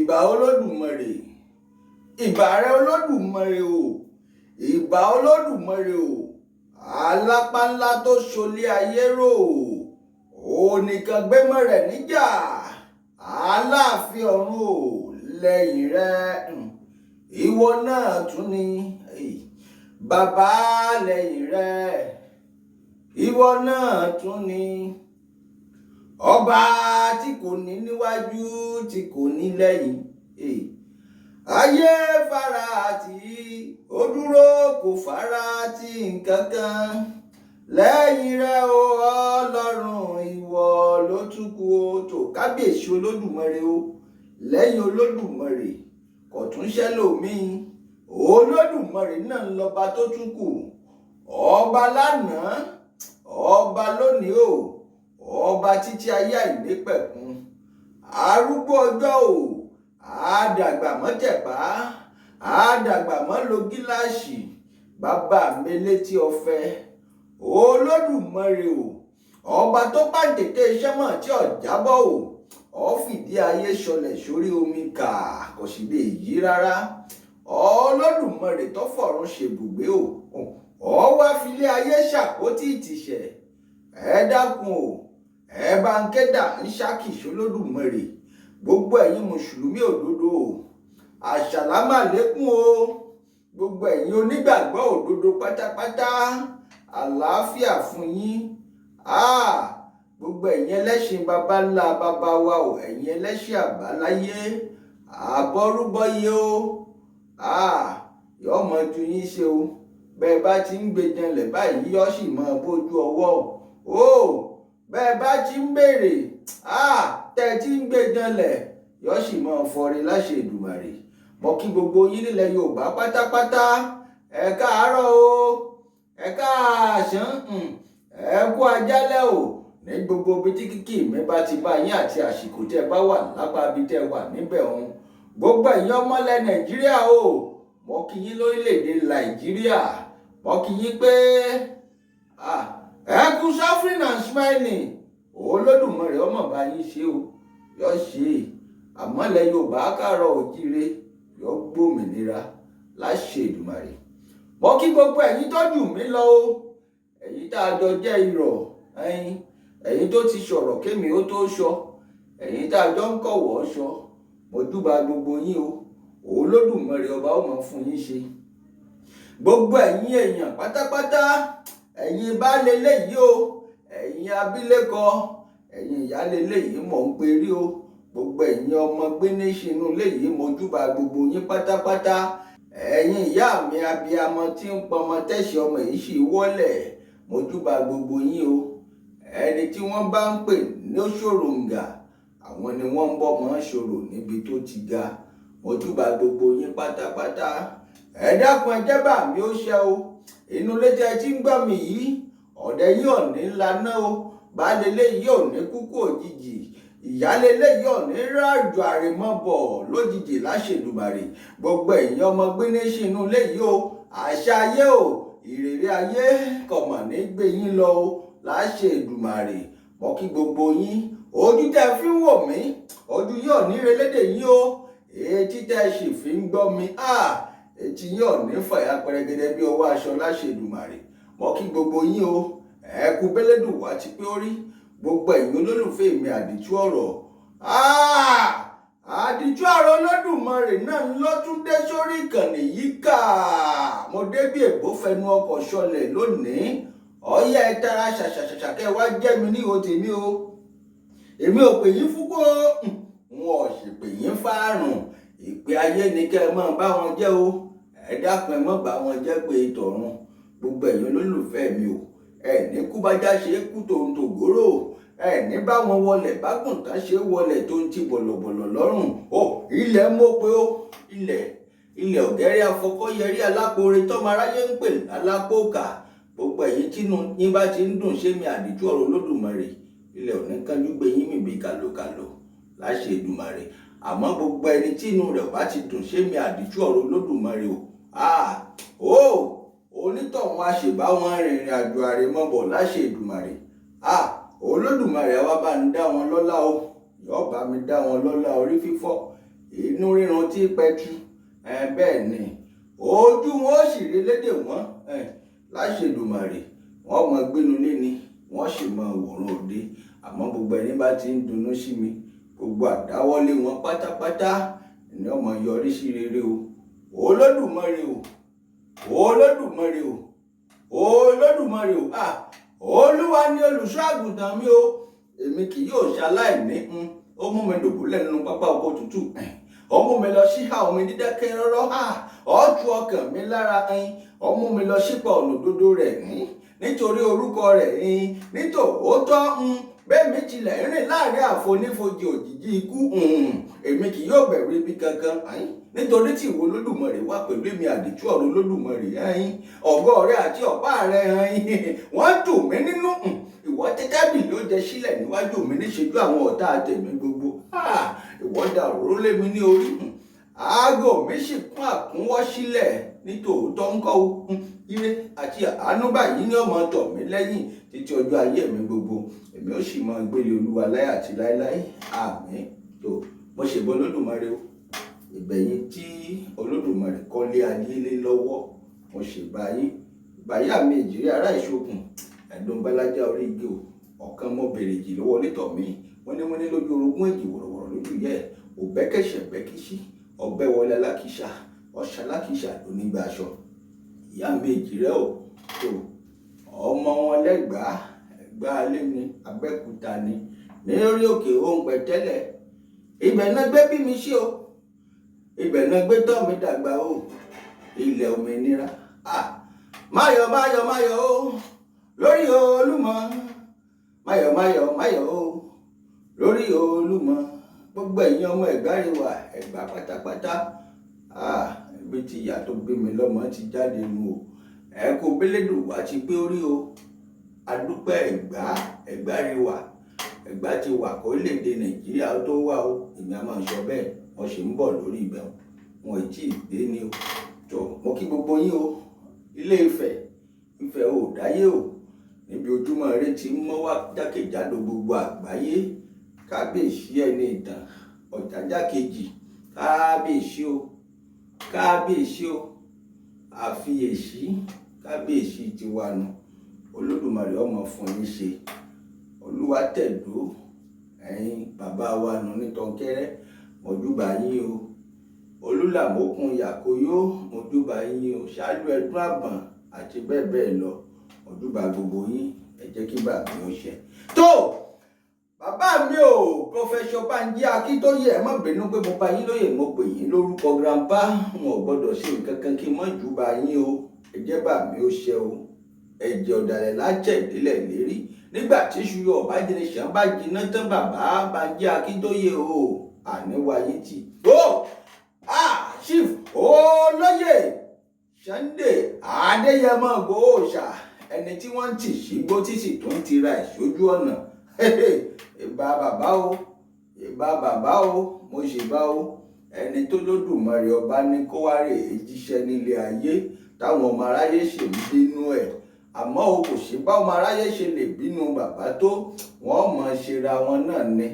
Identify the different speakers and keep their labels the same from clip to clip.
Speaker 1: ìbà olódùmarè ìbà rẹ olódùmarè o ìbà olódùmarè o alápá ńlá tó ṣolé ayé rò onìkan gbémọ rẹ níjà aláàfin ọ̀run o lẹ́yìn rẹ ìwọ náà tún ni bàbá lẹ́yìn rẹ ìwọ náà tún ni ọba tí kò ní níwájú tí kò ní lẹ́yìn ayé farati ó dúró kò farati nǹkankan lẹ́yìn rẹ o ọlọ́run ìwọ ló tún kù o tó kábíyèsí olódùmarè o lẹ́yìn olódùmarè kò tún ṣẹlòmíì olódùmarè náà ń lọba tó tún kù ọba lánàá ọba lónìí o ọba títí ayé àìnípẹ̀kun arúgbó ọjọ́ o àdàgbà mọ́ tẹ̀pá àdàgbà mọ́ lo gíláàsì bàbá mi létí ọ̀fẹ́ olódùmarè o ọba tó pàǹtẹ̀tẹ̀ iṣẹ́ mọ̀ tí ò jábọ̀ o ó fìdí ayé sọlẹ̀ sórí omi kà kò sì lè yí rárá olódùmarè tó fọ̀run ṣèbùgbé o ó wá filé ayé ṣàpótí ìtìsẹ̀ ẹ dákun o ẹ bá ń kéda ń ṣàkìṣe olódùmarè gbogbo ẹ̀yin mùsùlùmí òdodo o àṣàlámà lékún o gbogbo ẹ̀yin onígbàgbọ́ òdodo pátápátá àlàáfíà fún yín gbogbo ẹ̀yin ẹlẹ́sìn baba ńlá baba wa o ẹ̀yin ẹlẹ́sìn àbáláyé àbọrúbọyé o yóò mọ ju yín ṣe o bẹ́ẹ̀ bá ti ń gbé janlẹ̀ báyìí yóò sì mọ bójú ọwọ́ o bẹ́ẹ̀ bá ti ń béèrè tẹ́ ti ń gbé janlẹ̀ yóò sì mọ fọre láṣẹ Èdùmàrè mo kí gbogbo yín nílẹ̀ Yorùbá pátápátá ẹ káàárọ̀ o ẹ káàsán ẹ kú ajálẹ̀ o ní gbogbo ibi tí kíkì mi bá ti bá yín àti àsìkò tẹ́ bá wà lápá ibi tẹ́ wà níbẹ̀ òun gbogbo ẹ̀yin ọmọlẹ̀ Nàìjíríà o mo kí yín lórílẹ̀‐èdè Nàìjíríà mo kí yín pé ẹ kú suffering and smiling olódùmarè ọmọ bá yín ṣe o yọ ṣe àmọ́ ilẹ̀ Yorùbá káàárọ̀ oòjíire yọ gbòmìnira láṣẹ Èdùmàrè mo kí gbogbo ẹ̀yin tọ́jú mi lọ o ẹ̀yin tá a jọ jẹ́ irọ́ ẹ̀yin tó ti sọ̀rọ̀ kémi ó tó sọ ẹ̀yin tá a jọ ń kọ̀wọ́ sọ mo júbà gbogbo yín o olódùmarè ọba ó máa fún yín ṣe gbogbo ẹ̀yin èèyàn pátápátá ẹ̀yin baálé léyìí o ẹ̀yin abilékọ ẹ̀yin ìyálé léyìí mọ̀ ń perí o gbogbo ẹ̀yin ọmọ gbénéṣinú léyìí mo júbà gbogbo yín pátápátá ẹ̀yin ìyá mi abiyamọ tí ń pọmọ tẹ̀sí ọmọ yìí sì wọ́lẹ̀ mo júbà gbogbo yín o ẹni tí wọ́n bá ń pè ní òṣòròǹgà àwọn ni wọ́n ń bọ́ mọ́ ṣòro níbi tó ti ga mo júbà gbogbo yín pátápátá ẹ dákun ẹ jẹ́ bá mi ó ṣe o inú létí ẹ tí ń gbọ́ mi yìí ọ̀dẹ yìí ò ní laná o baálé léyìí ò ní kúkú òjijì ìyálé léyìí ò ní rájò àrèmọ́bọ̀ lójijì láṣẹ Èdùmàrè gbogbo ẹ̀yin ọmọ gbénéṣinú léyìí o àṣà ayé o ìrèrè ayé kọ̀mọ̀ ní gbé yín lọ o láṣẹ Èdùmàrè mo kí gbogbo yín ojú tẹ́ fi ń wò mí ojú yóò ní relédè yín o etí tẹ́ sì fi ń gbọ́ mi etí yóò ní fàyà pẹrẹgẹdẹ bí ọwọ́ aṣọ láṣẹ Èdùmàrè mo kí gbogbo yín o ẹ kú bẹ́lẹ́dùn wá ti pé ó rí gbogbo ẹ̀yin olólùfẹ́ mi àdìtú ọ̀rọ̀ àdìtú ọ̀rọ̀ olódùmarè náà ló tún dé sórí ìkànnì yìí kà mo débí èbó fẹnu ọkọ̀ ṣọlẹ̀ lónìí ọyá ẹ tara ṣàṣàṣàṣà kẹ́ wá jẹ́ mi ní ihò tèmi o èmi ò pè yín fúkó wọn ò sì pè yín fáàrùn ìpè ayé ni kẹ́ ẹ máa bá wọn jẹ́ o ẹ dákun ẹ má bá wọn jẹ́ pé tọ̀run gbogbo ẹ̀yin olólùfẹ́ mi o ẹ ní kú bájá ṣe é kú tòun tògóró ẹ ní bá wọn wọlé bágùntàn ṣe wọlé tó ń ti bọ̀lọ̀bọ̀lọ̀ lọ́rùn ilẹ̀ mọ̀ pé ó ilẹ̀ ọ̀gẹ́rẹ́ afọkọ́yẹrí alápòore tọ́mọ aráyé ń pè alápòkà gbogbo ẹ̀yin tínú yín bá ti ń dùn ṣé mi àdìtú ọ̀rọ̀ olódùmarè ilẹ̀ ò ní kánjú gbé yín mìbí kàlòkàlò láṣẹ Èdùmàrè àmọ́ gbogbo ẹni tínú rẹ̀ bá ti dùn ṣé mi àdìtú ọ̀rọ̀ olódùmarè onítọ̀hún àṣèbá wọn rìnrìn àjò àrèmọ́bọ̀ láṣẹ Èdùmàrè olódùmarè àwa bá ń dá wọn lọ́lá o yóò bá mi dá wọn lọ́lá orí fífọ́ inú ríran tí pẹ̀tù bẹ́ẹ̀ ni ojú wọn ó sì rí lédè wọn láṣẹ Èdùmàrè wọn mọ gbénu lé ni wọn sì mọ wòran òde àmọ́ gbogbo ẹni bá ti ń dunnú sí mi gbogbo àdáwọ́lé wọn pátápátá ni ọmọ yọrí sí rere o Olódùmarè o Olódùmarè o Olódùmarè o Olúwa ni olùṣọ́ àgùntàn mi o èmi kì yóò ṣaláìní ó mú mi dùbúlẹ̀ nínú pápá oko tútù ó mú mi lọ sí ìhà omi dídákẹ́ rọ́rọ́ ó tu ọkàn mi lára ó mú mi lọ sípa ọ̀nà òdodo rẹ̀ nítorí orúkọ rẹ̀ nítòótọ́ bẹ́ẹ̀ mi tilẹ̀ rìn láàrin àfonífojì òjìji ikú èmi kì yóò bẹ̀rù ibi kankan nítorí tí ìwọ Olódùmarè wà pẹ̀lú èmi àdìtú ọ̀rọ̀ Olódùmarè ọ̀gọ́ rẹ àti ọ̀pá rẹ wọ́n tù mí nínú ìwọ tẹ́ tábìlì ó jẹ sílẹ̀ níwájú mi níṣẹ́jú àwọn ọ̀tá tèmi gbogbo ìwọ dà òróró lé mi ní orí aago mi sì kún àkúnwọ́ sílẹ̀ nítòótọ́ ńkọ́ ire àti àánú báyìí ní ọmọ tọ̀ mí lẹ́yìn títí ọjọ́ ayé mi gbogbo èmi ó sì máa gbélé Olúwa láyé àti láéláé àmín. tó mo ṣèbọ Olódùmarè o ìbẹ̀yìn tí Olódùmarè kọ́lé ayélé lọ́wọ́ mo ṣèbá yín ìbáyà mi ìjírí ará ìṣokùn ẹ̀dùn bálájá orí igi o ọ̀kan mọ́ bèrèjì lọ́wọ́ nítọ̀ mi wọ́n ní lójú orogún èjì wọ̀rọ̀wọ̀rọ̀ lójú yẹ òbẹ́kẹ̀ṣẹ̀ bẹ́kíṣí ọbẹ̀ wọlé alákìṣà ọ̀ṣà alákìṣà ló nígbà aṣọ ìyá méjì rẹ o tó ọmọ wọn lẹ́gbàá ẹ̀gbá alẹ́ ni Abẹ́òkúta ni ní orí òkè ohun pẹ̀tẹ́lẹ̀ ibẹ̀ náà gbé bí mi sí o ibẹ̀ náà gbé tọ́ mi dàgbà o ilẹ̀ òmìnira máyọ̀ máyọ̀ máyọ̀ o lórí Olúmọ máyọ̀ máyọ̀ máyọ̀ o lórí Olúmọ gbogbo ẹ̀yin ọmọ Ẹ̀gbáréwà Ẹ̀gbá pátápátá ibi tí ìyá tó gbé mi lọ́mọ ti jáde nu o ẹ̀kọ́ bẹ́lẹ́dùn wá ti pé orí o adúpẹ́ Ẹ̀gbáréwà Ẹ̀gbá ti wà kó léde Nàìjíríà tó wà o èmi a máa sọ bẹ́ẹ̀ wọ́n sì ń bọ̀ lórí ibẹ̀ wọn ì tí ì dé ni o tó mo kí gbogbo yín o Ilé Ifẹ̀ ò dáyé o níbi Ojúmọ́ Ire ti ń mọ́ wá jákèjádò gbogbo àgbáyé kábíyèsí ẹni ìtàn Ọ̀jájá kejì kábíyèsí o kábíyèsí o àfiyèsí kábíyèsí tiwa nù Olódùmarè ọmọ fún yín ṣe Olúwatẹ̀dó ẹ̀yin bàbá wa nù ní Tọ̀nkẹ́rẹ́ mọ̀júbà yín o Olúlàmókun Yàkóyó mọ̀júbà yín o Ṣáálú Ẹdún Àbọ̀n àti bẹ́ẹ̀ bẹ́ẹ̀ lọ mọ̀júbà gbogbo yín ẹ jẹ́ kí bàbá mi ó ṣe. tó bàbá mi ò Prọfẹsọ Bánjí Akíntóyè ẹ má bínú pé mo bá yín lóyè mo pè yín lórúkọ grandpa wọn ò gbọdọ̀ ṣe nǹkan kan kí n má júbà yín o ẹ jẹ́ bà mí ó ṣe o ẹ̀jẹ̀ ọ̀dàlẹ̀ lájẹ̀ ìdílẹ̀ lérí nígbà tí ṣùyọ ọ̀bájẹ́nìṣàn bá jiná tán bàbá Bánjí Akíntóyè o àníwáyé tì ó Chief Olóyè Sunday Adéyẹmọ Ìgbòho Òòṣà ẹni tí wọ́n ń tì sígbó tí sì tó ń tira ẹ̀ sójú ọ̀nà ìbà bàbá o ìbà bàbá o mo ṣèbà o ẹni tó lódùmarè ọba ní kó wá rè é jíṣẹ́ nílé ayé táwọn ọmọ aráyé ṣe ń bínú ẹ̀ àmọ́ o kò sí bá ọmọ aráyé ṣe lè bínú bàbá tó wọ́n mọ̀ ṣera wọn náà ni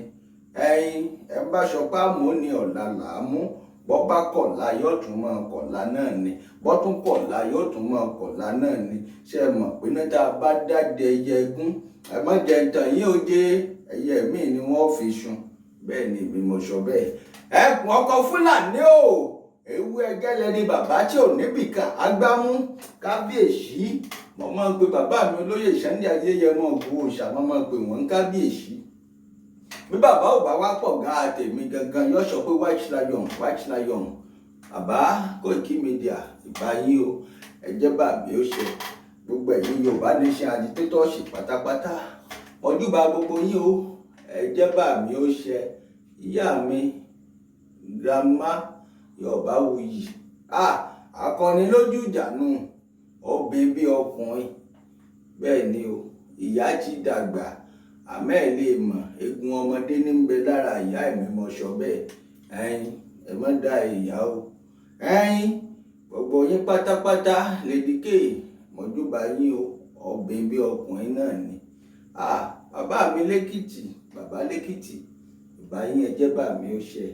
Speaker 1: ẹ̀yin ẹ bá ṣọpá mọ́ ní ọ̀la làámú bọ́ bá kọ̀la yóò tún mọ́ kọ̀la náà ni bọ́ tún kọ̀la yóò tún mọ́ kọ̀la náà ni ṣe mọ̀ pé ní tá a bá dáde ẹyẹ egún ẹ má jẹ ìtàn yín ó jẹ ẹyẹ míì ni wọ́n fi sun bẹ́ẹ̀ ni èmi mo sọ bẹ́ẹ̀ ẹkùn ọkọ Fúlàní o ewu ẹgẹlẹ ni bàbá tí ò níbìkan agbámú kábíyèsí mo máa ń pe bàbá mi Olóyè Sunday Adéyẹmọ Ìgbòho Òòṣà mo máa ń pe wọ́n kábíyèsí bí bàbá ò bá wá pọ̀ gan àtẹ̀mí gangan yóò sọ pé white lion bàbá Koiki Media ìbá yín o ẹjẹ́ bàbí ó ṣe gbogbo ẹ̀yin Yorùbá Nation agitators pátápátá mọ̀júbà gbogbo yín o ẹjẹ́ bàbí ó ṣe ìyá mi grandma Yorùbáwùyí akọni lójú ìjànú obìnrin bí ọkùnrin bẹ́ẹ̀ ni o ìyá ti dàgbà àmẹ́ ẹ̀ lè mọ̀ egun ọmọdé ní ń bẹ lára ìyá ẹ̀mí mọ̀ṣọ́ bẹ́ẹ̀ ẹ̀yin ẹ má dá ìyá o ẹ̀yin gbogbo yín pátápátá lédìké mọ̀júbà yín o obìnrin bí ọkùnrin náà ni bàbá mi lẹ́kìtì bàbá lẹ́kìtì ìbá yín ẹjẹ́ bà mí ó ṣe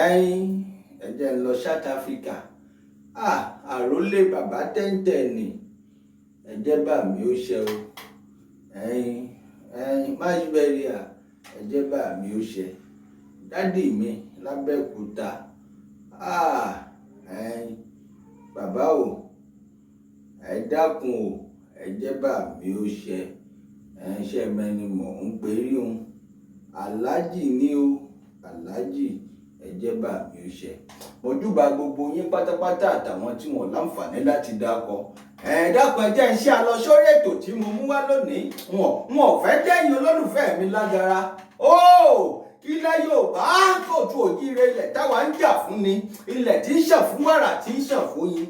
Speaker 1: ẹ̀yin ẹ jẹ́ n lọ South Africa. Àrólé bàbá tẹ́ńtẹ́ ni ẹ jẹ́ bà mí ó ṣe o. ẹ̀yin máṣíbẹ́ríà ẹ jẹ́ bà mí ó ṣe. dádì mi lábẹ́òkúta. ẹ̀yin bàbá o ẹ dákun o ẹ jẹ́ bà mí ó ṣe. ṣe mẹ́ni mò ń perí òun aláàjì ní o aláàjì ẹ jẹ́ bà mí ó ṣe. mojúbà gbogbo yín pátápátá àtàwọn tí wọn láǹfààní láti dákọ. dákun ẹ jẹ́ ń ṣe àlọ sórí ètò tí mo mú wá lónìí. wọn ò fẹ́ jẹ́yìn olólùfẹ́ mi lágara. ilẹ̀ Yorùbá kóòtù òjíire ilẹ̀ táwa ń jà fún ni ilẹ̀ tí ń ṣàn fún wàrà tí ń ṣàn fún yín.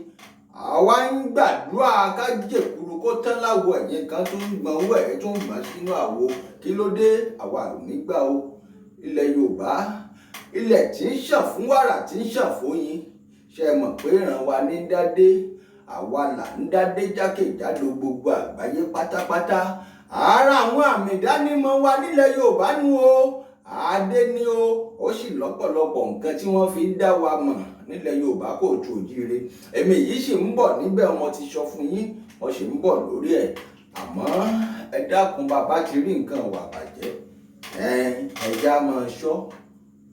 Speaker 1: àwa ń gbàdúrà ká jèkúrú kó tán láwo ẹ̀yìn kan tó ń gbọ̀n owó ẹ̀ tó ń gbọ̀n sínú àwo kí ló dé àwa ò ní gbà o. ilẹ̀ Yorùbá ilẹ̀ tí ń ṣàn fún wàrà tí ń ṣàn fún yín. ṣe mọ̀ pé ìran wa ní dádé àwa là ń dádé jákèjádò gbogbo àgbáyé pátápátá. ara àwọn àmì ìdánimọ̀ wa nílẹ̀ Yorùbá nù o. adé ni ó sì lọ́pọ̀lọpọ̀ nǹkan tí wọ́n fi ń dá wa mọ̀ nílẹ̀ Yorùbá kóòtù òjíire. èmi yìí sì ń bọ̀ níbẹ̀ wọn ti sọ fún yín wọ́n sì ń bọ̀ lórí ẹ̀. àmọ́ ẹ dákun bàbá ti rí nǹkan wà bàjẹ́ ẹja máa ṣọ́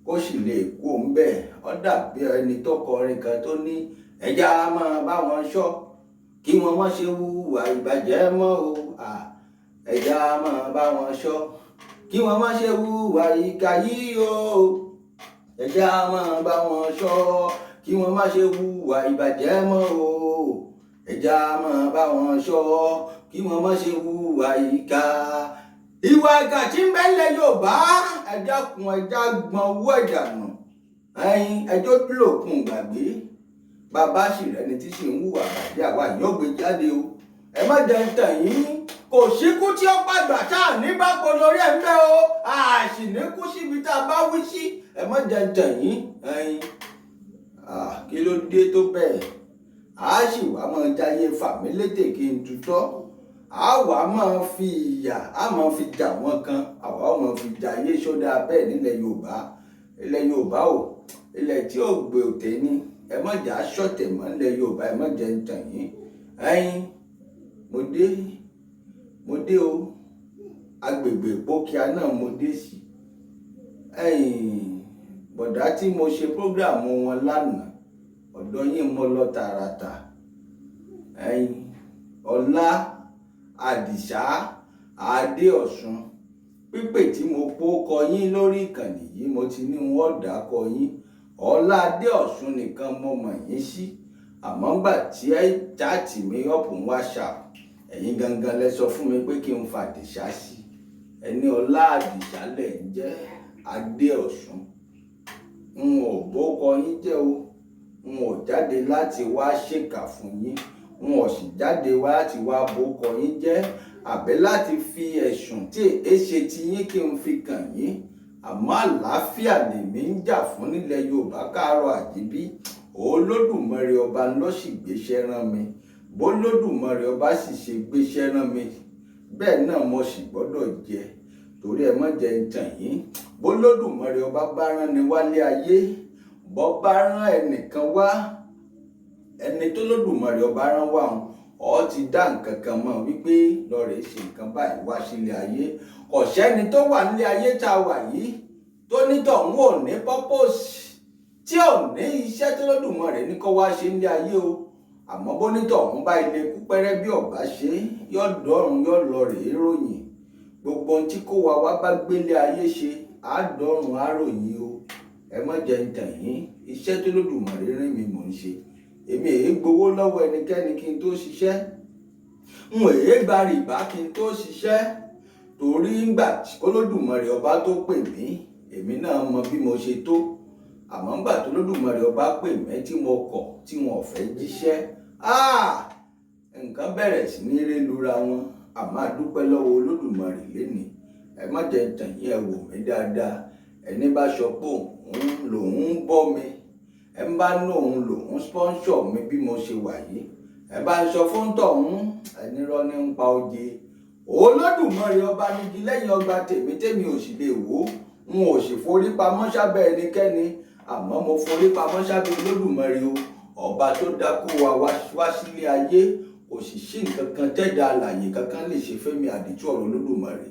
Speaker 1: kó sì lè kú òun bẹ́ẹ̀. ó dàbí ẹni tó kọrin kan tó ní ẹja máa bá wọn ṣọ́ kí wọ́n má ṣe hùwà ìbàjẹ́ mọ́ o. ẹja máa bá wọn ṣọ́ kí wọ́n má ṣe hùwà ìkà yìí o. ẹja máa bá wọn ṣọ́ kí wọ́n má ṣe hùwà ìbàjẹ́ mọ́ o. ẹja máa bá wọn ṣọ́ kí wọ́n má ṣe hùwà ìkà. ìwà ìkà tí ń bẹ nílẹ̀ Yorùbá ẹ dákun ẹja gbọ̀n owó ìdànù. ẹjọ́ lòkun gbàgbé bàbá sì rẹni tí sì ń hùwà bàjẹ́ àwa yóò gbé jáde o. ẹ má jẹ́ ń tàn yín kò síkú tí ó pàgbà tá à ní bá pọ̀ lórí ẹ̀ ń bẹ́ o. àṣì ní kú síbi tá a bá wí sí. ẹ má jẹ́ ń tàn yín. kí ló dé tó bẹ́ẹ̀. a sì wá máa jayé fàmílétè kí n tutọ́. a wà máa fi ìyà a máa fi jà wọ́n kan àwa máa fi jayé sódà bẹ́ẹ̀ nílẹ̀ Yorùbá. ilẹ̀ Yorùbá o ilẹ̀ tí ò gbé òtẹ́ ni ẹ má jà sọ̀tẹ̀ mọ́ nílẹ̀ Yorùbá ẹ má jẹ́ ń tàn yín. mo dé o agbègbè Ìpókíà náà mo dé sí. bọ̀dá tí mo ṣe prógráàmù wọn lánàá ọ̀dọ̀ yín mo lọ tààràtà. Ọlá Àdìsá Adéọ̀sùn pípè tí mo kọ yín lórí ìkànnì yìí mo ti ní wọ́n dákọ yín. Ọlá Adéọ̀sùn nìkan mo mọ̀ yín sí. àmọ́ gbà tí ẹ chaàtì mi ọ̀pọ̀ WhatsApp ẹ̀yin gangan lẹ sọ fún mi pé kí n fa Àdìsá sí. ẹni Ọlá Àdìsá lẹ̀ ń jẹ́ Adéọ̀sùn. n ò bókọ yín jẹ́ o. n ò jáde láti wá ṣèkà fún yín. n ò sì jáde wá láti wá bókọ yín jẹ́ àbẹ́ láti fi ẹ̀sùn tí èṣe ti yín kí n fi kàn yín. àmọ́ àlàáfíà lèmi ń jà fún nílẹ̀ Yorùbá káàárọ̀ àjíbí. Olódùmarè ọba ló sì gbéṣẹ́ rán mi. bólódùmarè ọba sì ṣe gbéṣẹ́ rán mi bẹ́ẹ̀ náà mo sì gbọ́dọ̀ jẹ. torí ẹ má jẹ́ ń tàn yín. bólódùmarè ọba bá rán ni wálé ayé bọ́ bá rán ẹnìkan wá ẹni tó lódùmarè ọba rán wá ọ ti dá nǹkan kan mọ̀ wípé lọ́ọ̀rẹ́ ṣe nǹkan báyìí wá sílé ayé. kò sẹ́ni tó wà nílé ayé tá a wà yìí tó nítọ̀hún ò ní pọ́pọ́sì tí ò ní iṣẹ́ tó lódùmarè ní kó wá ṣe nílé ayé o. àmọ́ bó nítọ̀hún bá ilé kú pẹ́rẹ́ bí ọ̀bá ṣe yóò dọ́run yóò lọ rèé ròyìn. gbogbo ohun tí kó wa wá bá gbélé ayé ṣe á dọ́run á ròyìn o. ẹ má jẹ́ ń tàn yín iṣẹ́ tó lódùmarè rán mi mò ń ṣe. èmi èé gbowó lọ́wọ́ ẹnikẹ́ni kí n tó ṣiṣẹ́. n èé gba rìbá kí n tó ṣiṣẹ́. torí ńgbà tí Olódùmarè ọba tó pè mí èmi náà mọ bí mo ṣe tó. àmọ́ ńgbà tó Olódùmarè ọba pè mí tí mo kọ̀ tí wọn ò fẹ́ jíṣẹ́. nǹkan bẹ̀rẹ̀ sí ní ré lura wọn. àmọ́ a dúpẹ́ lọ́wọ́ Olódùmarè lénìí. ẹ má jẹ́ ń tàn yín ẹ wò mí dáadáa. ẹni bá sọ pé òun lòun ń bọ́ mi ẹ bá ní òun lòun sponsor mi bí mo ṣe wà yìí ẹ bá ń sọ fún tọ̀hún ẹni rọ́ ní ń pa oje. Olódùmarè ọba nígi lẹ́yìn ọgbà tèmi ò sì lè wò. n n ò sì forí pamọ́ sábẹ́ ẹnikẹ́ni, àmọ́ mo forí pamọ́ sábẹ́ Olódùmarè o, ọba tó dákú wa wá sílé ayé. Kò sì sí nǹkan kan tẹ́dà alààyè kankan lè ṣe fẹ́mi àdìtú ọ̀rọ̀ Olódùmarè.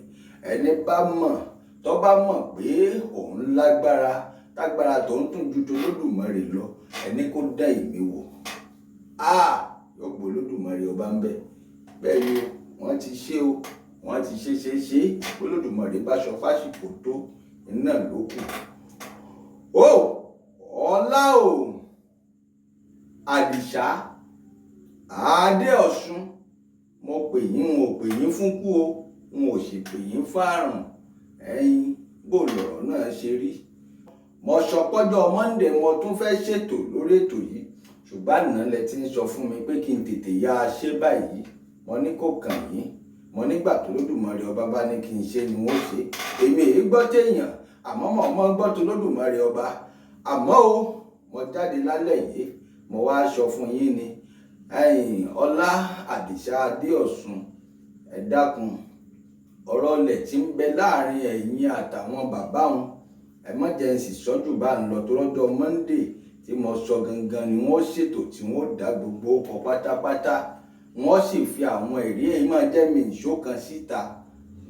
Speaker 1: Ẹni bá mọ̀ tó bá mọ̀ pé òun lágbára tágbára tó ń tún ju t'Olódùmarè lọ, ẹni kó dá èmi wò. Yóò gbọ́ Olódùmarè ọba ń bẹ. Bẹ́ẹ̀ ni wọ́n ti ṣe o, wọ́n ti ṣe Olódùmarè bá sọ fásìkò tó iná ló kù. Ọlá o, Àdìsá Adéọ̀ṣun, mo pè yín, n ò pè yín fún kú o, n ò sì pè yín fárùn. Bó lọ̀rọ̀ náà ṣe rí. Mo sọ pọ́jọ́ Monday mo tún fẹ́ ṣètò lórí ètò yìí, ṣùgbọ́n àná lẹ ti ń sọ fún mi pé kí n tètè yá a ṣe báyìí. Mo ní kò kàn yín, mo nígbà tó Olódùmarè ọba bá ní kí n ṣe ni wọ́n ṣe. Èmi èyí gbọ́ téèyàn, àmọ́ mo gbọ́ tó Olódùmarè ọba. Àmọ́ o, mo jáde lálẹ́ yìí, mo wá sọ fún yín ni, Ọlá Àdìsá Adéọ̀ṣun, ẹ dákun, ọ̀rọ̀ ilẹ̀ tí ń bẹ láàrin ẹ̀yin àtàwọn bàbá wọn, ẹ má jẹ́ n sì sọ́jú bá ń lọ tó lọ́jọ́ Monday tí mo sọ gangan ni wọ́n ṣètò tí wọ́n dá gbogbo ọkọ̀ pátápátá. Wọ́n sì fi àwọn èrè èyí máa jẹ́ mi ìṣó kan síta.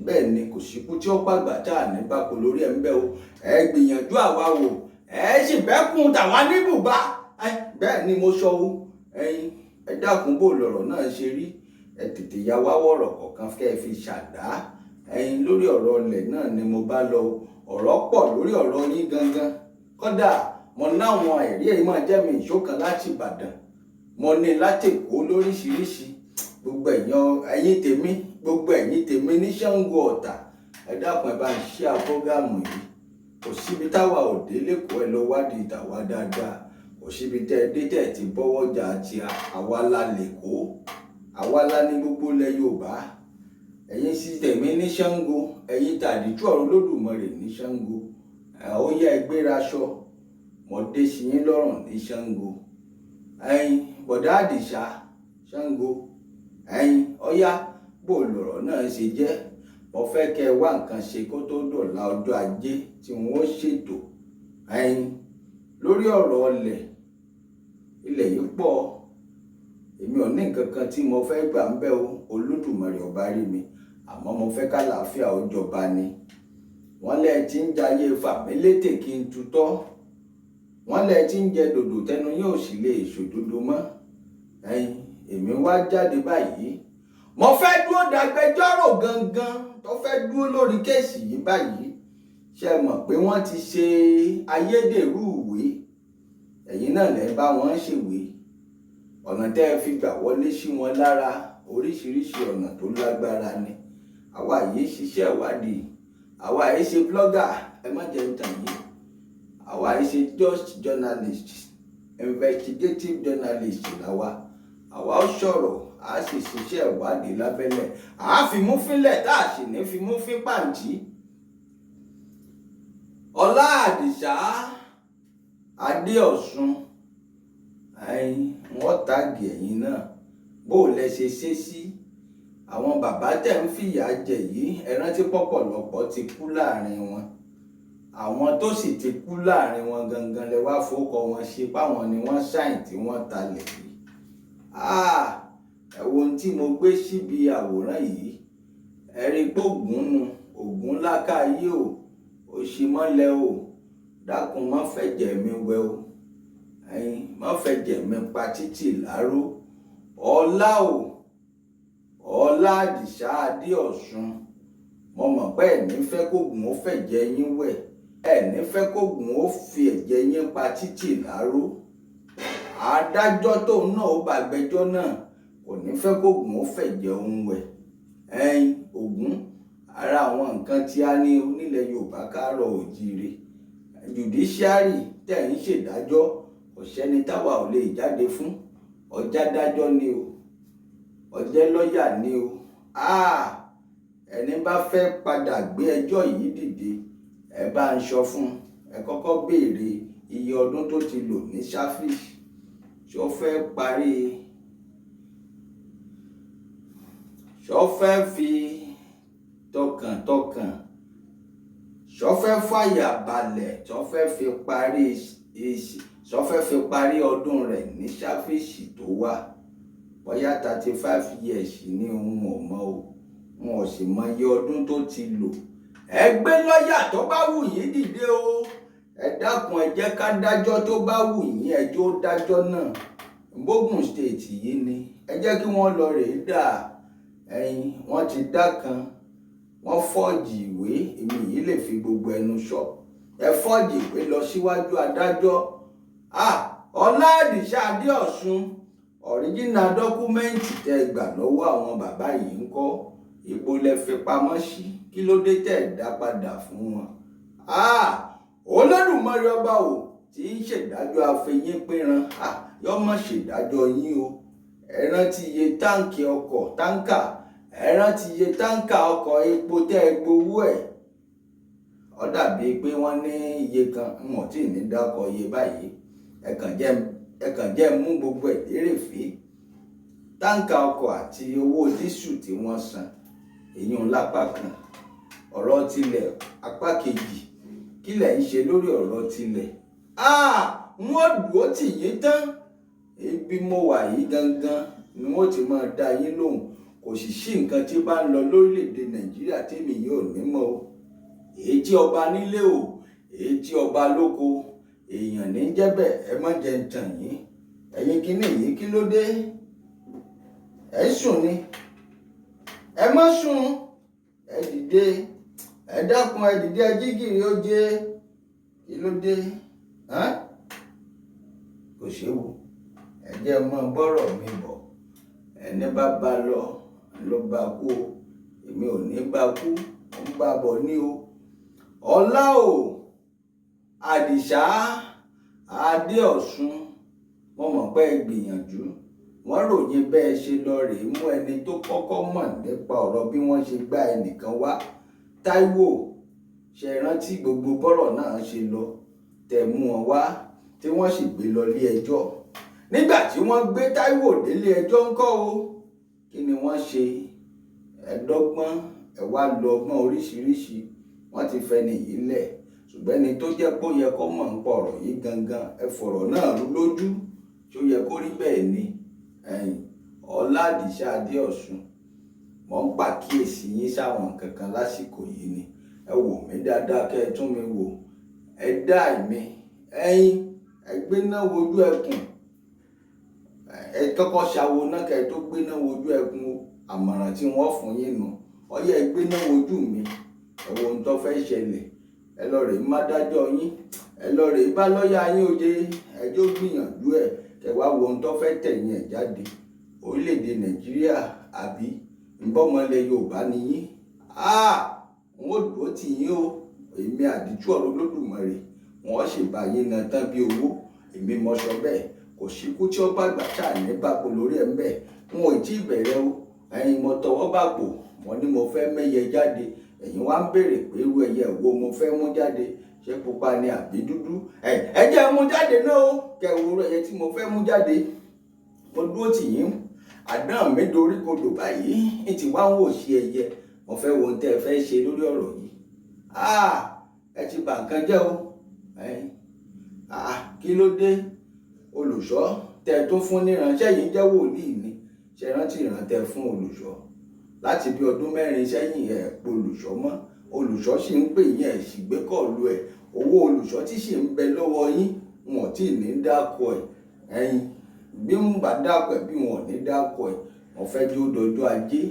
Speaker 1: Bẹ́ẹ̀ ni kò síkú tí ó pàgbà tá à ní báko lórí ẹ̀ ń bẹ́ o. Ẹ gbìyànjú àwa wò, ẹ sì bẹ́kùn tàwa ní bùbá. Bẹ́ẹ̀ ni mo sọ o. Ẹ dákun, bó lọ̀rọ̀ náà ṣe rí. Ẹ tètè ya wá wọ̀rọ̀ kọ̀ọ̀kan kẹ́ ẹ fi ṣàdá. Lórí ọ̀rọ̀ ilẹ̀ náà ni mo bá lọ. Ọ̀rọ̀ pọ̀ lórí ọ̀rọ̀ yín gangan. Kódà mo láwọn èrè èyí máa jẹ́ mi ìṣó kan láti Ìbàdàn, mo ní láti Èkó lóríṣiríṣi. Gbogbo ẹ̀yin tèmi, gbogbo ẹ̀yin tèmi ní Ṣàngó Ọ̀tà, ẹ dákun ẹ bá ń ṣe àpọ́gàmù yìí. Kò síbi táwa ò dé lẹ́kọ̀ọ́, ẹ lọ wádìí tàwa dáadáa. Kò síbi tẹ́ ẹ dé tẹ́ ẹ ti bọ́wọ́jà àti àwa la lẹ́kọ̀ọ́, àwa la ní gbogbo ilẹ̀ Yorùbá. Ẹ̀yin sì tèmi ní Ṣàngó, ẹ̀yin tàdìtú ọ̀rọ̀ Olódùmarè ní Ṣàngó. Ó yá ẹ gbéra aṣọ, mo dé sí yín lọ́rùn ní Ṣàngó. Bọ̀dá Àdìsá Ṣàngó, ó yá, bó lọ̀rọ̀ náà ṣe jẹ́. Mo fẹ́ kẹ́ ẹ wá nǹkan ṣe kó tó dọ̀la ọjọ́ Ajé tí wọ́n ṣètò. Lórí ọ̀rọ̀ ilẹ̀ yìí pọ̀. Èmi ò ní nǹkan kan tí mo fẹ́ gbà ń bẹ́ o, Olódùmarè ọba rí mi, àmọ́ mo fẹ́ k'àlàáfíà ó jọba ni. Wọ́n lẹ ti ń jayé fàmílétè kí n tutọ́. Wọ́n lẹ ti ń jẹ dòdò tẹnu yóò sì lè ṣòdodo mọ́. Èmi wá jáde báyìí, mo fẹ́ dúró dàgbẹjọ́rò gangan tó fẹ́ dúró lórí kéèsì yìí báyìí. Ṣé mọ̀ pé wọ́n ti ṣe ayédèrú ìwé? Ẹ̀yin náà lẹ bá wọn ṣèwé. Ọ̀nà tẹ́ ẹ fi gbà wọlé sí wọn lára, oríṣiríṣi ọ̀nà tó lágbára ni. Àwa yìí ṣiṣẹ́ ìwádìí, àwa yìí ṣe blogger, ẹ má jẹ́ ń tàn yín. Àwa yìí ṣe just journalist, investigative journalist làwa. Àwa ó sọ̀rọ̀, a sì ṣiṣẹ́ ìwádìí lábẹ́lẹ̀. À á fimú fínlẹ̀ tá a sì ní fimú fín pàǹtí. Ọlá Àdìsá Adéọ̀ṣun, wọ́n tàgì ẹ̀yin náà. Bó lẹ ṣe ṣe sí àwọn bàbá tẹ̀ ń fìyà jẹ yìí? Ẹ rántí pọ̀pọ̀lọpọ̀ ti kú láàrin wọn. Àwọn tó sì ti kú láàrin wọn gangan lẹ wá fowókọ wọn ṣe páwọn ni wọ́n ṣáìn tí wọ́n talẹ̀ yìí. Ẹ wo ohun tí mo gbé síbi àwòrán yìí. Ẹ rí pé Ògún nu, Ògún lákàáyé o, Òṣìmọ́lẹ̀ o, dákun má fẹ̀jẹ̀ mi wẹ o. Má fẹ̀jẹ̀ mi pa títì láró. Ọlá o, Ọlá Àdìsá Adéọ̀ṣun, mo mọ̀ pé ẹ̀ ní fẹ́ k'Ògún ó fẹ̀jẹ̀ yín wẹ̀. Ẹ̀ ní fẹ́ k'Ògún ó fi ẹ̀jẹ̀ yín pa títì láró. Adájọ́ tóun náà ó bá gbẹ́jọ́ náà kò ní fẹ́ k'Ògún ó fẹ̀jẹ̀ òun wẹ̀. Ògún, ara àwọn nǹkan tí a ní onílẹ̀ Yorùbá káàárọ̀ oòjíire. Judiciary tẹ̀ ń ṣèdájọ́, kò sẹ́ni táwa ò lè jáde fún. Ọjà dájọ́ ni o, ọjẹ́ lọ́yà ni o. Ẹni bá fẹ́ padà gbé ẹjọ́ yìí dìde, ẹ bá ń sọ fún. Ẹ kọ́kọ́ béèrè iye ọdún tó ti lò ní sáfíìsì. Ṣó fẹ́ parí, ṣó fẹ́ fi tọkàntọkàn, ṣọ́fẹ́ fàyà balẹ̀ ṣọ́fẹ́ fi parí ọdún rẹ̀ ní ṣáfíìsì tó wà bóyá 35 years ní ohun ọmọ o wọn ò sì mọ iye ọdún tó ti lò. ẹ gbé lọ́ọ̀yà tó bá wù yín dìde o, ẹ dákun ẹ jẹ́ ká dájọ́ tó bá wù yín ẹjọ́ dájọ́ náà. Bógùn state yìí ni ẹ jẹ́ kí wọ́n lọ rèé dà ẹ̀yìn wọ́n ti dá kan wọ́n fọ́ọ̀jì ìwé èmi yìí lè fi gbogbo ẹnu sọ ẹ fọ́ọ̀jì ìwé lọ síwájú adájọ́. Ọlá Àdìsá Adéọ̀sùn ọ̀ríjìnà dọ́kúmẹ́ǹtì tẹ́ gbà lọ́wọ́ àwọn bàbá yìí ń kọ́ ibo lẹ fi pamọ́ sí, kí ló dé tẹ́ dá padà fún wọn. Olódùmarè ọba ò tí ń ṣèdájọ́ àfẹ̀yìn pínran yọ́ mọ̀ ṣèdájọ́ yín o. ẹ rántí iye táǹkì ọkọ̀ táǹkà ẹ rántí iye táǹkà ọkọ̀ epo tẹ́ ẹ gbowó ẹ̀. Ó dàbí pé wọ́n ní iye kan wọn tí ní dákọ̀ iye báyìí ẹ kàn jẹ́ mú gbogbo ẹ̀ lérè fí. Táǹkà ọkọ̀ àti owó dísù tí wọ́n san èyàn lápá kan, ọ̀rọ̀ tilẹ̀ apá kejì kí lẹ̀ ń ṣe lórí ọ̀rọ̀ tilẹ̀. Wọ́n dúró tì yín tán ibi mo wà yìí gangan ni wọ́n ti máa dá yín lóhùn. Kò sì sí nǹkan tí bá ń lọ lórílẹ̀‐èdè Nàìjíríà tèmi yóò ní mọ̀ o. Èyí tí ọba nílé o, èyí tí ọba lóko, èèyàn ní jẹ́bẹ̀ ẹ má jẹ́ ń tàn yín. Ẹ̀yin kíní yìí kí ló dé? Ẹ sùn ni? Ẹ má sùn, ẹ dìde, ẹ dákun ẹ dìde ẹ jígìrì ó jẹ́ kí ló dé? Kò ṣéwu ẹ jẹ́ mọ́ bọ́rọ̀ mi bọ̀. Ẹni bá bá lọ ló bá kú o, èmi ò ní bá kú ó ń bá bọ̀ ní o. Ọlá o Àdìsá Adéọ̀sùn mo mọ̀ pé ẹ gbìyànjú. Wọ́n ròyìn bẹ́ẹ̀ ṣe lọ rèé mú ẹni tó kọ́kọ́ mọ̀ nípa ọ̀rọ̀ bí wọ́n ṣe gbá ẹnìkan wá, Táíwò. Ṣe rántí gbogbo bọ́rọ̀ náà ṣe lọ tẹ̀ mú wọn wá tí wọ́n sì gbé lọ ilé ẹjọ́. Nígbà tí wọ́n gbé Táíwò délé ẹjọ́ ńkọ́ o, kí ni wọ́n ṣe? Ẹ̀dọ́gbọ́n ẹ wá lọ ọgbọ́n oríṣiríṣi wọ́n ti fẹni yìí lẹ̀, ṣùgbọ́n ẹni tó jẹ́ pé ó yẹ kó mọ̀ ń pọ̀ ọ̀rọ̀ yìí gangan ẹ fọ̀rọ̀ náà rú lójú tí ó yẹ kó rí bẹ́ẹ̀ ni. Ọlá Àdìsá Adéọ̀sùn mo ń pàkíyèsí yín sáwọn kankan lásìkò yìí ni. Ẹ wò mí dáadáa kẹ́ ẹ tún mi wò, ẹ dá ìmí ẹ gbé náà wojú ẹkùn, ẹ kọ́kọ́ ṣàwo náà kẹ́ ẹ tó gbé náà wojú ẹkùn o. Àmọ̀ràn tí wọ́n fún yín nù, ọyẹ ẹ gbé náà wojú mi, ẹ wo ohun tó fẹ́ ṣẹlẹ̀. Ẹ lọ rèé má dájọ́ yín, ẹ lọ rèé bá lọ́ọ̀yà yín oje ẹjọ́ gbìyànjú ẹ̀ kẹ́ wá wo ohun tó fẹ́ tẹ̀yìn ẹ̀ jáde. Orílẹ̀-èdè Nàìjíríà àbí ìbọ́mọlẹ̀ Yorùbá ni yín. Wọ́n ò dúró tì yín o. Èmi àdìtú ọ̀rọ̀ Olódùmarè wọ́n sì bá yín na tán bí owó. Èmi mọ sọ bẹ́ẹ̀, kò síkú tí ó bá gbà tá ní bàpò lórí ẹ̀ ń bẹ̀. Wọn ò tí ì bẹ̀rẹ̀ o. Mo tọwọ́ bàpò wọ́n ní mo fẹ́ mẹ́yẹ jáde, ẹ̀yin wá ń béèrè pé irú ẹyẹ wo mo fẹ́ mú jáde, ṣé pupa ni àbí dúdú? Ẹ jẹ́ mú jáde náà o, kẹwòrò ẹyẹ tí mo fẹ́ mú jáde. Mo dúró tì yín, àdán mi dorí kodò báyìí ní ti wá ń wò sí ẹyẹ. Mo fẹ́ wo ohun tẹ́ ẹ fẹ́ ṣe lórí ọ̀rọ̀ yìí. Ẹ ti bà nǹkan jẹ́ o. Kí ló dé? Olùṣọ́ tẹ́ tó fún ní ìránṣẹ́ yìí jẹ́ wòlíì ni. Ṣe rántí ìrántẹ́ fún olùṣọ́ láti bí ọdún 4 sẹ́yìn ẹ̀ pé olùṣọ́ mọ́. Olùṣọ́ sì ń pè yín ẹ̀ sì gbé kọ́ọ̀lù ẹ̀. Owó olùṣọ́ tí sì ń bẹ lọ́wọ́ yín wọn tí ì ní dákọ̀ ẹ̀. Bí ń bá dákọ̀ ẹ̀ bí wọn ò ní dákọ̀ ẹ̀. Wọ́n fẹ́ jó dọjọ́ ajé,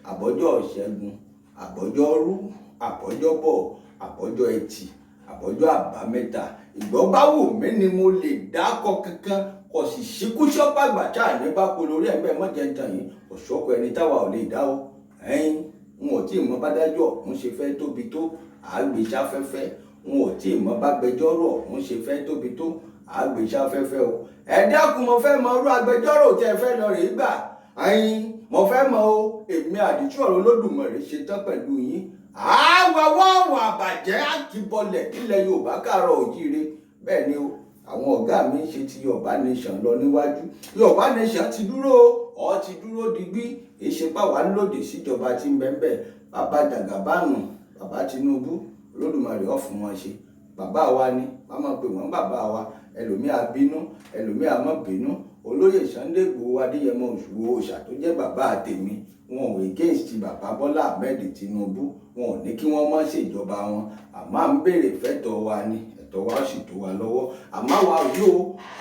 Speaker 1: àbọ́jọ́ ìṣẹ́gun, àbọ́jọ́rú, àbọ́jọ́bọ̀, àbọ́jọ́ ẹtì, àbọ́jọ́ àbámẹ́ta. Ìgbọ́ bá wù mí ni mo lè dákọ̀ kankan. Kò sì síkú tí ó bá gbà tá ní bá po lórí ẹ̀mẹ́ mọ́ jẹ́ ń tàn yín. Kò sọ́kọ ẹni táwa ò lè dá o. N ò tí ì mọ bádájọ́ ọ̀hún ṣe fẹ́ tóbi tó àgbèsáfẹ́fẹ́. N ò tí ì mọ bágbẹjọ́rò ọ̀hún ṣe fẹ́ tóbi tó àgbèsáfẹ́fẹ́ o. Ẹ dákun mo fẹ́ mọ irú agbẹjọ́rò tí ẹ fẹ́ lọ rèé gbà. Mo fẹ́ mọ o. Èmi àdìtú ọ̀rọ̀ Olódùmarè ṣetán pẹ̀lú yín. Àwọ̀ àbàjẹ́ àkìbọlẹ̀ nílẹ̀ Yorùbá káàárọ̀ oòjíire. Bẹ́ẹ̀ ni o, àwọn ọ̀gá mi ń ṣe ti Yorùbá Nation lọ níwájú. Yorùbá Nation ti dúró ó ti dúró digbí. Ìṣepá wa lòdì síjọba tí ń bẹ́ẹ̀ bàbá Jàgàbánù, bàbá Tinubu Olódùmarè ó fún wọn ṣe. Bàbá wa ni wọ́n máa pè wọ́n bàbá wa, ẹlòmíà bínú ẹlòmíà má bínú. Olóyè Sunday Igboho Adéyẹmọ Òòṣà tó jẹ́ bàbá tèmi, wọn ò against bàbá Bọ́lá Ahmed Tinubu, wọn ò ní kí wọ́n má ṣèjọba wọn, àmọ́ à ń béèrè fẹ́tọ̀ wa ni, ẹ̀tọ́ wa sì tó wa lọ́wọ́. àmọ́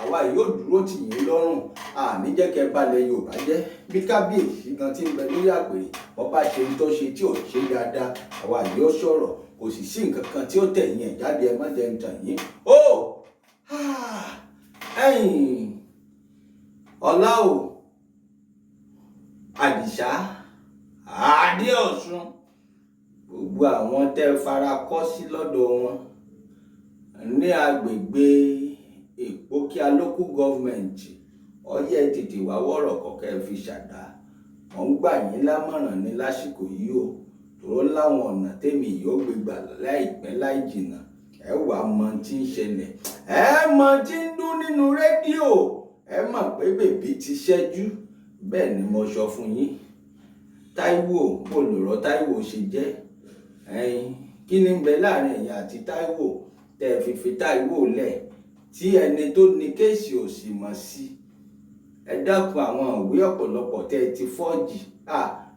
Speaker 1: àwa yóò dúró tì yín lọ́rùn, àní jẹ́ kẹ́ balẹ̀ Yorùbá jẹ́. Bí kábíyèsí gan tí ń bẹ lórí àpèrè wọ́n bá ṣe ń tó ṣe tí ò ṣe dáadáa, àwa yóò sọ̀rọ̀, kò sì sí nǹkan kan tí ó tẹ̀yìn ẹ̀ jáde, ẹ má jẹ́ ń tàn yín. Ọlá o, Àdìsá, Adéọ̀sùn, gbogbo àwọn tẹ́ fara kọ́ sí lọ́dọ̀ wọn ní agbègbè Ìpókíà local government, ọyẹ́ tètè wá wọ̀rọ̀ kọ̀kẹ́ fi ṣàdá. wọ́n ń gbà yín lámọ̀ràn ní lásìkò yìí o, tó láwọn ọ̀nà tèmi yóò gbé gbà láìpẹ́ láì jìnnà. Ẹ wà mọ tí ń ṣẹlẹ̀, ẹ mọ tí ń dún nínú rédíò, ẹ mọ̀ pé bèbí ti ṣẹ́jú. Bẹ́ẹ̀ ni mo sọ fún yín. Táíwò, bó lọ̀rọ̀ Táíwò ṣe jẹ́? Kí ni ń bẹ láàrin ẹ̀yin àti Táíwò tẹ́ fi fi Táíwò lẹ̀ tí ẹni tó ní kéèsì ò sì mọ̀ sí? Ẹ dákun, àwọn ìwé ọ̀pọ̀lọpọ̀ tẹ́ ti fọ́ọ̀jì,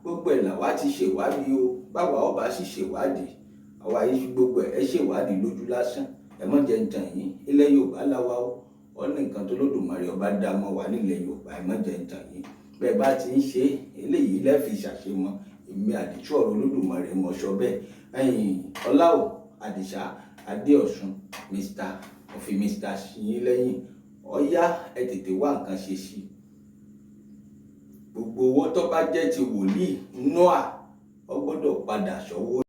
Speaker 1: gbogbo ẹ̀ làwa ti ṣèwádìí o. Báwa ọba sì ṣèwádìí, àwa yìí gbogbo ẹ̀ ṣèwádìí lójú lásán. Ẹ má jẹ́ ń tàn yín, ilẹ̀ Yorùbá láwa o. Ó ní nǹkan tó Olódùmarè ọba dá mọ́ wa nílẹ̀ Yorùbá, ẹ má jẹ́ ń tàn yín. Bẹ́ẹ̀ bá ti ń ṣe eléyìí lẹ́fi ṣàṣemọ́, èmi Àdìtú ọ̀rọ̀ Olódùmarè mọ̀ sọ bẹ́ẹ̀. Ọlá o, Àdìsá, Adéọ̀sùn, Mr. Ṣìyín lẹ́yìn, ọ̀yá ẹ tètè wá nǹkan ṣe sí i. Gbogbo owó tó bá jẹ́ ti wòlíì Nóà ó gbọ́dọ̀ padà sọ́wọ́.